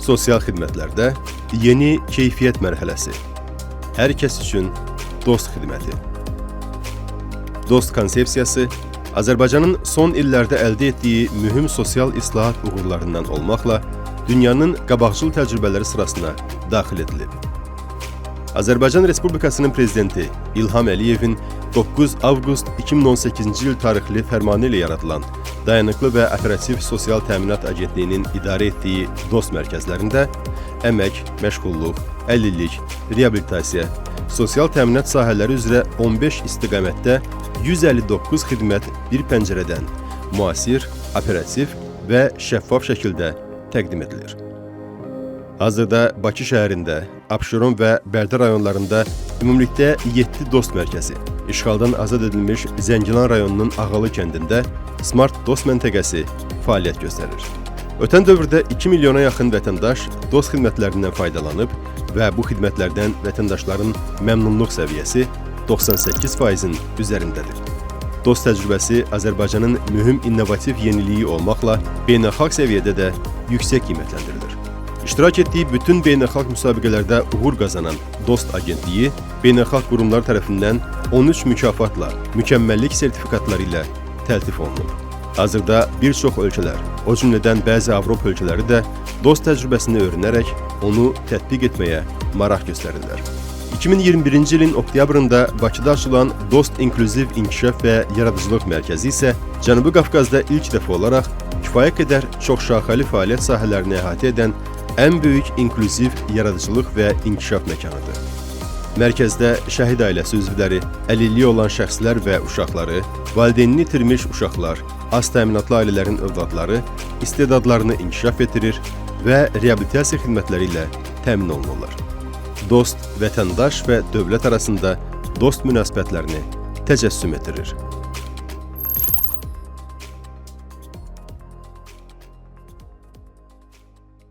Sosial xidmətlərdə yeni keyfiyyət mərhələsi. Hər kəs üçün dost xidməti. Dost konsepsiyası Azərbaycanın son illərdə əldə etdiyi mühüm sosial islahat uğurlarından olmaqla dünyanın qabaqcıl təcrübələri sırasına daxil edilib. Azərbaycan Respublikasının Prezidenti İlham Əliyevin 9 avqust 2018-ci il tarixli fərmanı ilə yaradılan Dayanıqlı və Operativ Sosial Təminat Agentliyinin idarə etdiyi dost mərkəzlərində əmək, məşğulluq, əlillik, reabilitasiya, sosial təminat sahələri üzrə 15 istiqamətdə 159 xidmət bir pəncərədən müasir, operativ və şəffaf şəkildə təqdim edilir. Hazırda Bakı şəhərində, Abşeron və Bərdə rayonlarında ümumilikdə 7 dost mərkəzi, işğaldan azad edilmiş Zəngilan rayonunun Ağalı kəndində Smart Dost məntəqəsi fəaliyyət göstərir. Ötən dövrdə 2 milyona yaxın vətəndaş dost xidmətlərindən faydalanıb və bu xidmətlərdən vətəndaşların məmnunluq səviyyəsi 98%-in üzərindədir. Dost təcrübəsi Azərbaycanın mühüm innovativ yeniliyi olmaqla beynəlxalq səviyyədə də yüksək qiymətləndirilir. İştirak etdiyi bütün beynəlxalq müsabiqələrdə uğur qazanan Dost Agentliyi beynəlxalq qurumlar tərəfindən 13 mükafatla, mükəmməllik sertifikatları ilə təltif olunub. Hazırda bir çox ölkələr, o cümlədən bəzi Avropa ölkələri də dost təcrübəsini öyrənərək onu tətbiq etməyə maraq göstərirlər. 2021-ci ilin oktyabrında Bakıda açılan Dost İnklüziv İnkişaf və Yaradıcılıq Mərkəzi isə Cənubi Qafqazda ilk dəfə olaraq kifayət qədər çoxşaxəli fəaliyyət sahələrini əhatə edən ən böyük inklüziv yaradıcılıq və inkişaf məkanıdır. Mərkəzdə şəhid ailəsi üzvləri, əlilliyi olan şəxslər və uşaqları, valideynini itirmiş uşaqlar, az təminatlı ailələrin övladları istedadlarını inkişaf etdirir və reabilitasiya xidmətləri ilə təmin olunurlar. Dost, vətəndaş və dövlət arasında dost münasibətlərini təcəssüm etdirir.